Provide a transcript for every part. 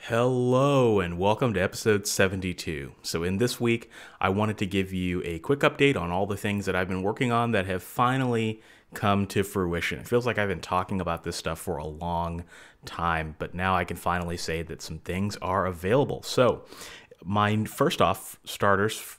Hello and welcome to episode 72. So in this week, I wanted to give you a quick update on all the things that I've been working on that have finally come to fruition. It feels like I've been talking about this stuff for a long time, but now I can finally say that some things are available. So my first off, starters,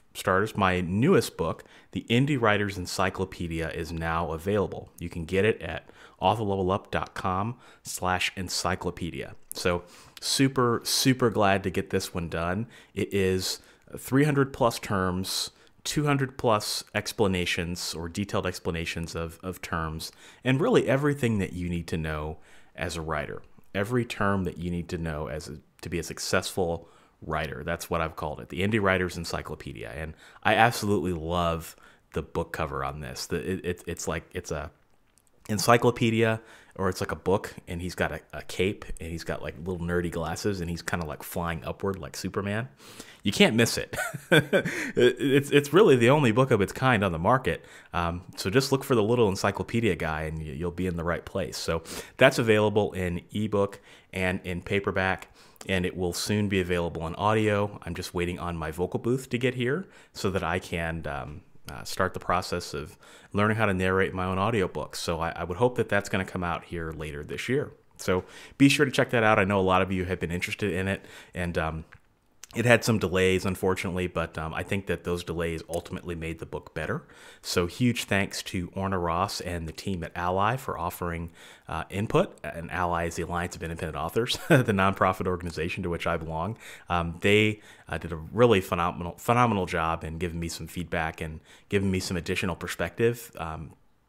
my newest book, the Indie Writer's Encyclopedia, is now available. You can get it at authorlevelup.com/encyclopedia. So super glad to get this one done. It is 300 plus terms, 200 plus explanations or detailed explanations of terms, and really everything that you need to know as a writer. Every term that you need to know to be a successful writer. That's what I've called it, the Indie Writer's Encyclopedia. And I absolutely love the book cover on this. It's like it's a encyclopedia, or it's like a book, and he's got a cape, and he's got like little nerdy glasses, and he's kind of like flying upward like Superman. You can't miss it. It's really the only book of its kind on the market. So just look for the little encyclopedia guy, and you'll be in the right place. So that's available in ebook and in paperback, and it will soon be available in audio. I'm just waiting on my vocal booth to get here so that I can start the process of learning how to narrate my own audiobooks. So I would hope that that's going to come out here later this year. So be sure to check that out. I know a lot of you have been interested in it, and it had some delays, unfortunately, but I think that those delays ultimately made the book better. So huge thanks to Orna Ross and the team at Ally for offering input. And Ally is the Alliance of Independent Authors, the nonprofit organization to which I belong. They did a really phenomenal job in giving me some feedback and giving me some additional perspective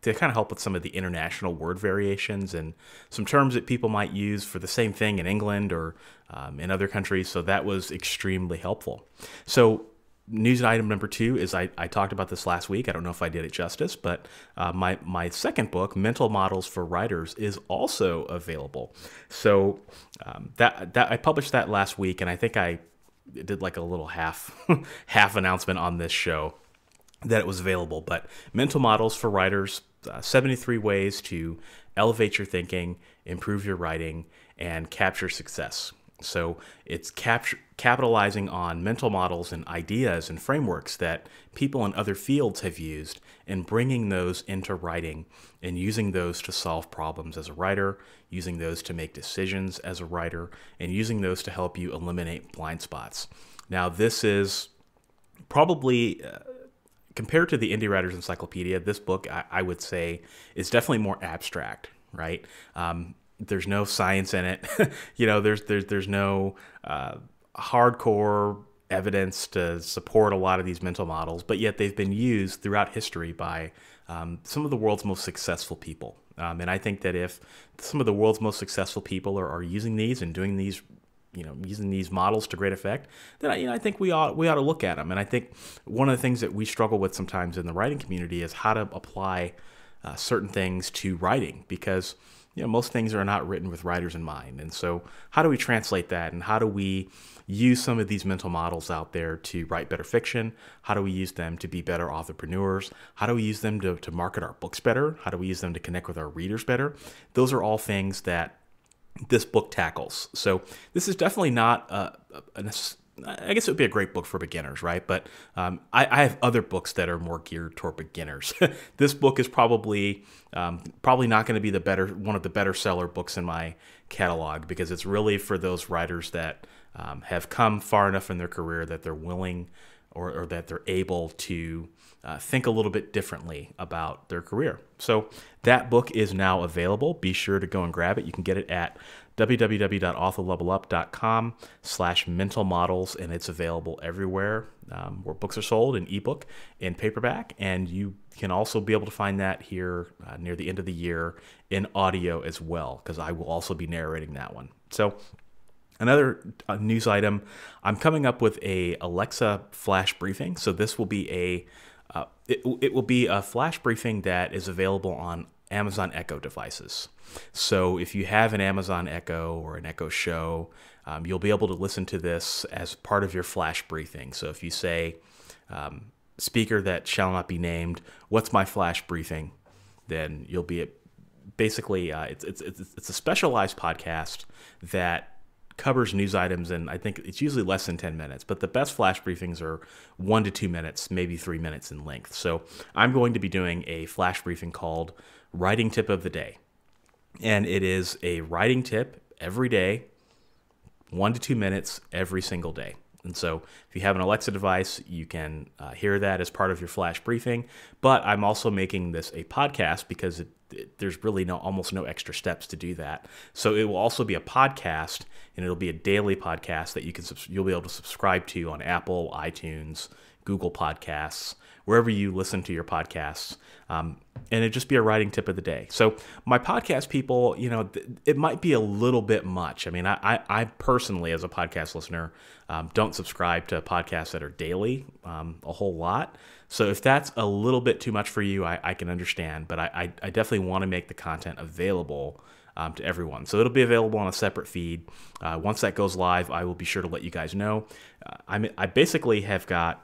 to kind of help with some of the international word variations and some terms that people might use for the same thing in England or in other countries. So that was extremely helpful. So news item number 2 is I talked about this last week. I don't know if I did it justice, but my second book, Mental Models for Writers, is also available. So that I published that last week, and I think I did like a little half announcement on this show that it was available. But Mental Models for Writers, 73 ways to elevate your thinking, improve your writing, and capture success. So it's capitalizing on mental models and ideas and frameworks that people in other fields have used and bringing those into writing and using those to solve problems as a writer, using those to make decisions as a writer, and using those to help you eliminate blind spots. Now, this is probably compared to the Indie Writer's Encyclopedia, this book, I would say, is definitely more abstract, right? There's no science in it. There's no hardcore evidence to support a lot of these mental models, but yet they've been used throughout history by some of the world's most successful people. And I think that if some of the world's most successful people are using these and doing these, using these models to great effect, then I think we ought to look at them. And I think one of the things that we struggle with sometimes in the writing community is how to apply certain things to writing, because most things are not written with writers in mind. And so how do we translate that, and how do we use some of these mental models out there to write better fiction? How do we use them to be better entrepreneurs? How do we use them to market our books better? How do we use them to connect with our readers better? Those are all things that this book tackles. So this is definitely not I guess it would be a great book for beginners, right? But I have other books that are more geared toward beginners. This book is probably not going to be one of the better seller books in my catalog, because it's really for those writers that have come far enough in their career that they're willing or that they're able to think a little bit differently about their career. So that book is now available. Be sure to go and grab it. You can get it at www.authorlevelup.com/mental models, and it's available everywhere where books are sold, in ebook, in paperback, and you can also be able to find that here near the end of the year in audio as well, because I will also be narrating that one. So another news item, I'm coming up with a Alexa flash briefing. So this will be it will be a flash briefing that is available on Amazon Echo devices. So if you have an Amazon Echo or an Echo Show, you'll be able to listen to this as part of your flash briefing. So if you say, speaker that shall not be named, what's my flash briefing? Then you'll be basically, it's a specialized podcast that covers news items, and I think it's usually less than 10 minutes. But the best flash briefings are 1 to 2 minutes, maybe 3 minutes in length. So I'm going to be doing a flash briefing called Writing Tip of the Day. And it is a writing tip every day, 1 to 2 minutes every single day. And so if you have an Alexa device, you can hear that as part of your flash briefing. But I'm also making this a podcast because there's really almost no extra steps to do that. So it will also be a podcast, and it'll be a daily podcast that you'll be able to subscribe to on Apple, iTunes, Google Podcasts, wherever you listen to your podcasts. And it'd just be a writing tip of the day. So my podcast people, it might be a little bit much. I mean, I personally, as a podcast listener, don't subscribe to podcasts that are daily a whole lot. So if that's a little bit too much for you, I can understand. But I definitely want to make the content available to everyone. So it'll be available on a separate feed. Once that goes live, I will be sure to let you guys know. I basically have got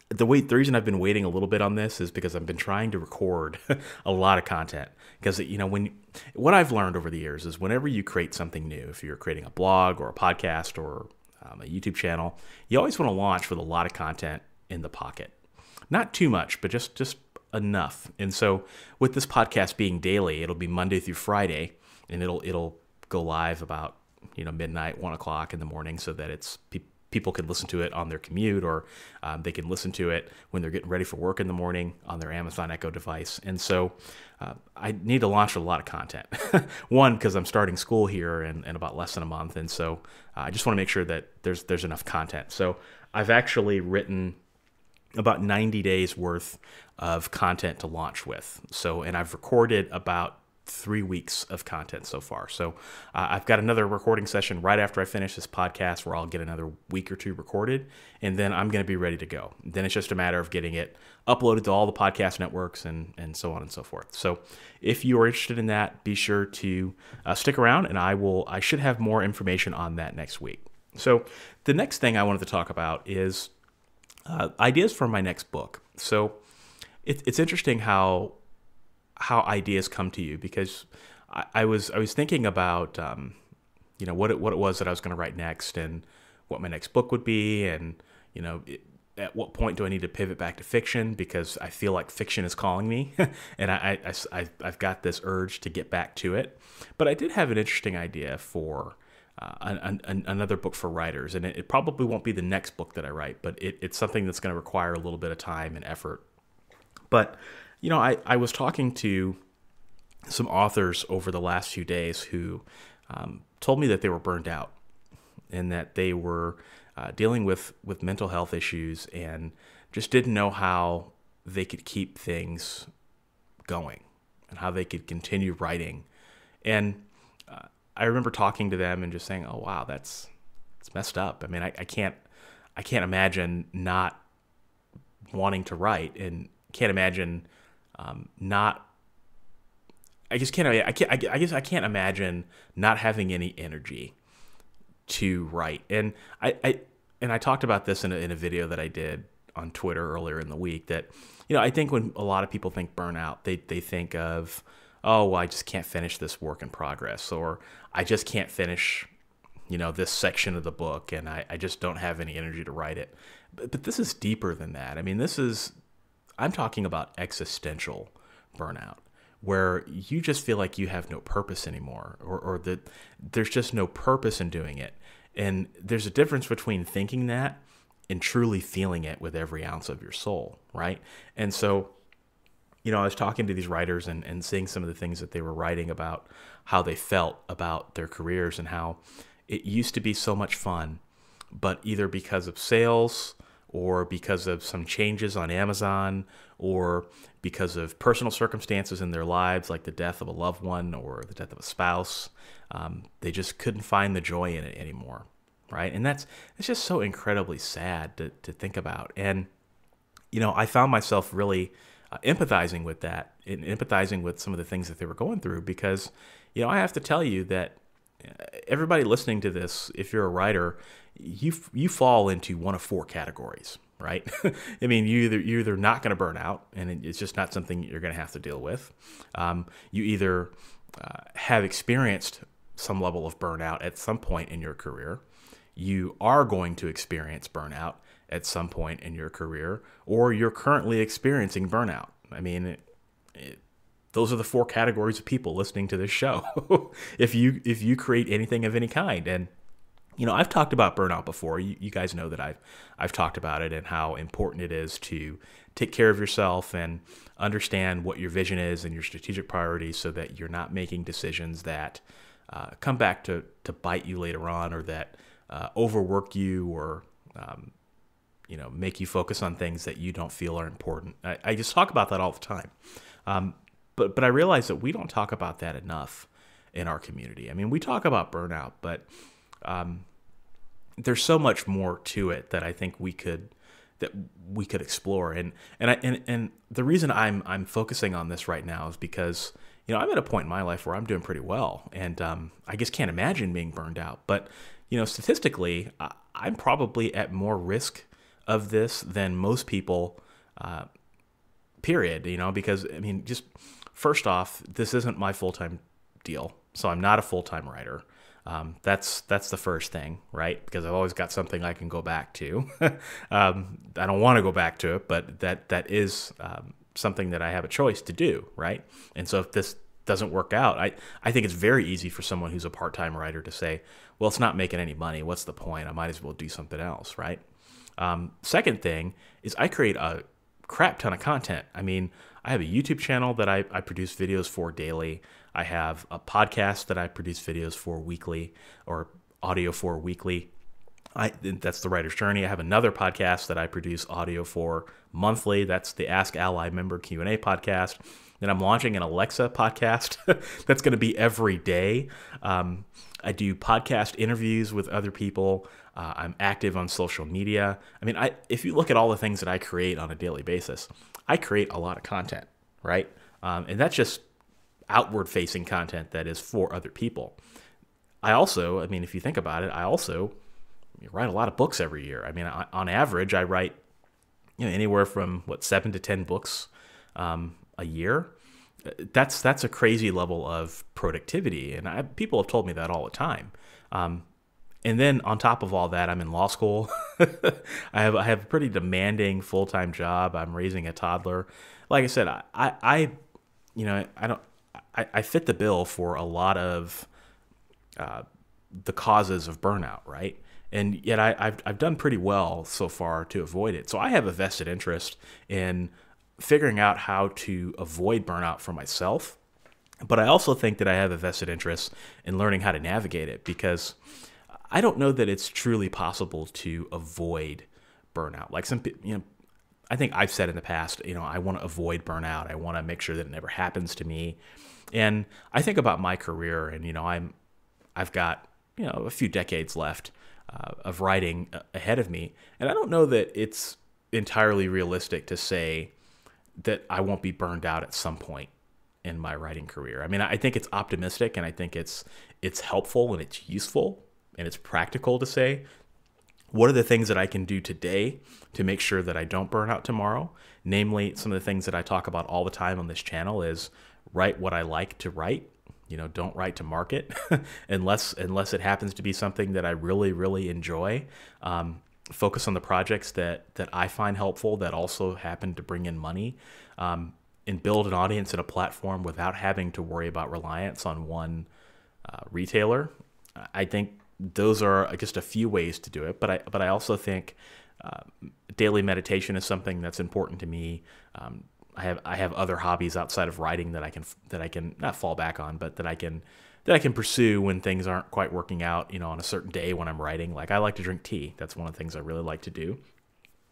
the reason I've been waiting a little bit on this is because I've been trying to record a lot of content. Because what I've learned over the years is whenever you create something new, if you're creating a blog or a podcast or a YouTube channel, you always want to launch with a lot of content in the pocket. Not too much, but just enough. And so with this podcast being daily, it'll be Monday through Friday, and it'll go live about midnight, 1 o'clock in the morning, so that it's people can listen to it on their commute, or they can listen to it when they're getting ready for work in the morning on their Amazon Echo device. And so I need to launch a lot of content. One, because I'm starting school here in about less than a month, and so I just want to make sure that there's enough content. So I've actually written about 90 days worth of content to launch with. And I've recorded about 3 weeks of content so far. So I've got another recording session right after I finish this podcast where I'll get another week or two recorded, and then I'm going to be ready to go. Then it's just a matter of getting it uploaded to all the podcast networks and so on and so forth. So if you are interested in that, be sure to stick around, and I should have more information on that next week. So the next thing I wanted to talk about is ideas for my next book. So it's interesting how ideas come to you, because I was thinking about what it was that I was going to write next, and what my next book would be, and at what point do I need to pivot back to fiction, because I feel like fiction is calling me, and I've got this urge to get back to it. But I did have an interesting idea for another book for writers, and it probably won't be the next book that I write, but it's something that's going to require a little bit of time and effort. But I was talking to some authors over the last few days who told me that they were burned out, and that they were dealing with mental health issues, and just didn't know how they could keep things going and how they could continue writing. And I remember talking to them and just saying, "Oh wow, it's messed up." I mean, I can't imagine not wanting to write, and can't imagine I guess I can't imagine not having any energy to write. And I talked about this in a video that I did on Twitter earlier in the week, that I think when a lot of people think burnout, they think of, oh, well, I just can't finish this work in progress, or I just can't finish this section of the book, and I just don't have any energy to write it. But this is deeper than that. I mean, I'm talking about existential burnout, where you just feel like you have no purpose anymore, or that there's just no purpose in doing it. And there's a difference between thinking that and truly feeling it with every ounce of your soul, right? And so, I was talking to these writers and seeing some of the things that they were writing about, how they felt about their careers, and how it used to be so much fun, but either because of sales, or because of some changes on Amazon, or because of personal circumstances in their lives, like the death of a loved one or the death of a spouse, they just couldn't find the joy in it anymore, right? And it's just so incredibly sad to think about. And I found myself really empathizing with that, and empathizing with some of the things that they were going through, because I have to tell you that everybody listening to this, if you're a writer, you fall into one of 4 categories, right? I mean, you're either not going to burn out, and it's just not something you're going to have to deal with. You either have experienced some level of burnout at some point in your career. You are going to experience burnout at some point in your career, or you're currently experiencing burnout. I mean, those are the four categories of people listening to this show. If you create anything of any kind. And I've talked about burnout before. You guys know that I've talked about it and how important it is to take care of yourself and understand what your vision is and your strategic priorities, so that you're not making decisions that come back to bite you later on, or that overwork you, or make you focus on things that you don't feel are important. I just talk about that all the time. But I realize that we don't talk about that enough in our community. I mean, we talk about burnout, but there's so much more to it that I think we could explore. And the reason I'm focusing on this right now is because I'm at a point in my life where I'm doing pretty well, and I just can't imagine being burned out. But statistically, I'm probably at more risk of this than most people. Period. Because I mean, just first off, this isn't my full-time deal, so I'm not a full-time writer. That's the first thing, right? Because I've always got something I can go back to. I don't want to go back to it, but that is something that I have a choice to do, right? And so if this doesn't work out, I think it's very easy for someone who's a part-time writer to say, well, it's not making any money. What's the point? I might as well do something else, right? Second thing is I create a crap ton of content. I mean, I have a YouTube channel that I produce videos for daily. I have a podcast that I produce videos for weekly, or audio for weekly. That's The Writer's Journey. I have another podcast that I produce audio for monthly. That's the Ask Ally Member Q&A podcast. Then I'm launching an Alexa podcast that's going to be every day. I do podcast interviews with other people. I'm active on social media. I mean, if you look at all the things that I create on a daily basis, I create a lot of content, right? And that's just outward-facing content that is for other people. I mean, if you think about it, I also write a lot of books every year. I mean, on average, I write anywhere from 7 to 10 books a year. That's a crazy level of productivity, and people have told me that all the time. And then on top of all that, I'm in law school. I have a pretty demanding full-time job. I'm raising a toddler. Like I said, I fit the bill for a lot of the causes of burnout, right? And yet I've done pretty well so far to avoid it. So I have a vested interest in figuring out how to avoid burnout for myself. But I also think that I have a vested interest in learning how to navigate it, because I don't know that it's truly possible to avoid burnout. Like I think I've said in the past, I want to avoid burnout. I want to make sure that it never happens to me. And I think about my career, and I've got a few decades left of writing ahead of me, and I don't know that it's entirely realistic to say that I won't be burned out at some point in my writing career. I mean, I think it's optimistic, and I think it's helpful, and it's useful, and it's practical to say, what are the things that I can do today to make sure that I don't burn out tomorrow? Namely, some of the things that I talk about all the time on this channel is write what I like to write. Don't write to market unless it happens to be something that I really, really enjoy. Focus on the projects that I find helpful, that also happen to bring in money, and build an audience and a platform without having to worry about reliance on one retailer. I think those are just a few ways to do it, but I also think daily meditation is something that's important to me. I have other hobbies outside of writing that I can not fall back on, but that I can pursue when things aren't quite working out, on a certain day when I'm writing. Like, I like to drink tea. That's one of the things I really like to do.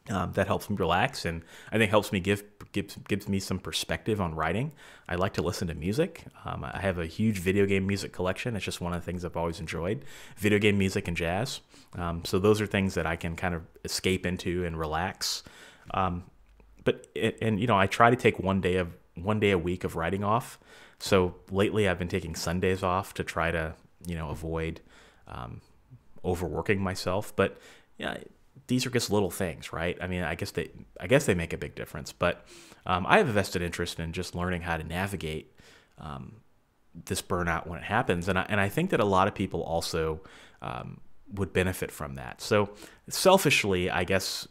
That helps me relax, and I think helps me gives me some perspective on writing. I like to listen to music. I have a huge video game music collection. It's just one of the things I've always enjoyed: video game music and jazz. So those are things that I can kind of escape into and relax. But I try to take one day a week of writing off. So lately, I've been taking Sundays off to try to avoid overworking myself. But yeah. These are just little things, right? I mean, I guess they make a big difference. But I have a vested interest in just learning how to navigate this burnout when it happens. And I think that a lot of people also would benefit from that. So selfishly, I guess,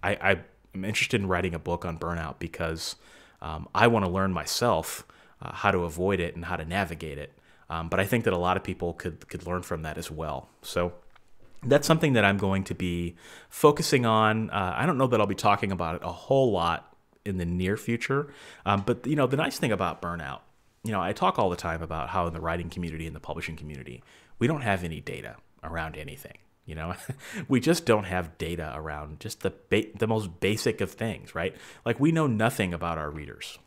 I'm interested in writing a book on burnout because I want to learn myself how to avoid it and how to navigate it. But I think that a lot of people could learn from that as well. So that's something that I'm going to be focusing on. I don't know that I'll be talking about it a whole lot in the near future. But, the nice thing about burnout, I talk all the time about how in the writing community and the publishing community, we don't have any data around anything. We just don't have data around just the most basic of things, right? Like we know nothing about our readers,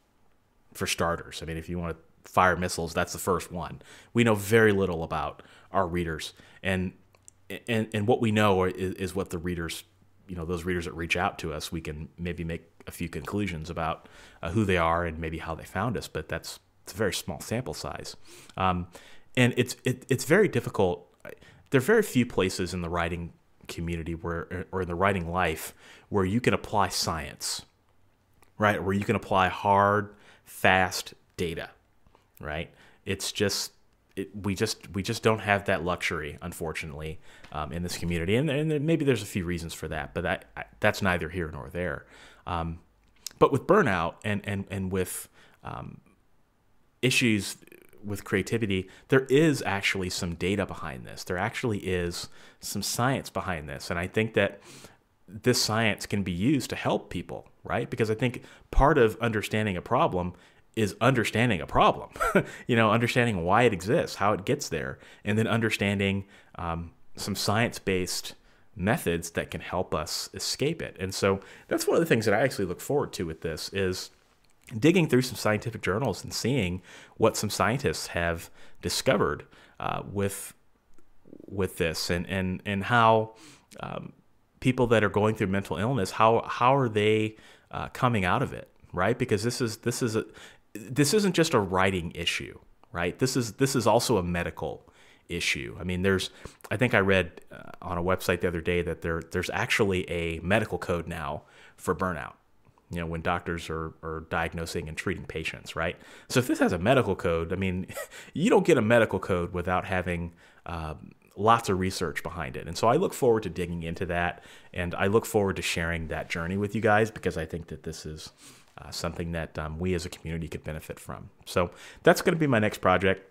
for starters. I mean, if you want to fire missiles, that's the first one. We know very little about our readers, and what we know is what the readers, those readers that reach out to us, we can maybe make a few conclusions about who they are and maybe how they found us, but it's a very small sample size, and it's very difficult. There are very few places in the writing community or in the writing life where you can apply science, right? Where you can apply hard, fast data, right? It's just we just don't have that luxury, unfortunately, in this community, and maybe there's a few reasons for that, but that's neither here nor there. But with burnout and with issues with creativity, there is actually some data behind this. There actually is some science behind this. And I think that this science can be used to help people, right? Because I think part of understanding a problem is understanding a problem, understanding why it exists, how it gets there, and then understanding some science-based methods that can help us escape it. And so that's one of the things that I actually look forward to with this is digging through some scientific journals and seeing what some scientists have discovered with this, and how people that are going through mental illness, how are they coming out of it, right? Because this isn't just a writing issue, right? This is also a medical issue. I mean, I think I read on a website the other day that there's actually a medical code now for burnout. When doctors are diagnosing and treating patients, right? So if this has a medical code, I mean, you don't get a medical code without having lots of research behind it. And so I look forward to digging into that, and I look forward to sharing that journey with you guys, because I think that this is something that we as a community could benefit from. So that's going to be my next project.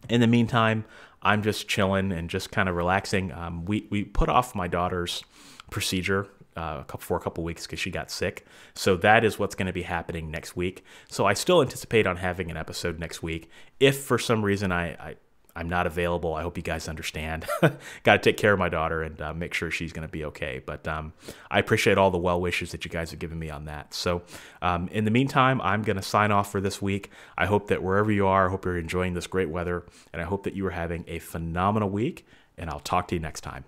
In the meantime, I'm just chilling and just kind of relaxing. We put off my daughter's procedure for a couple weeks because she got sick. So that is what's going to be happening next week. So I still anticipate on having an episode next week. If for some reason I'm not available, I hope you guys understand. Got to take care of my daughter and make sure she's going to be okay. But I appreciate all the well wishes that you guys have given me on that. So in the meantime, I'm going to sign off for this week. I hope that wherever you are, I hope you're enjoying this great weather, and I hope that you are having a phenomenal week, and I'll talk to you next time.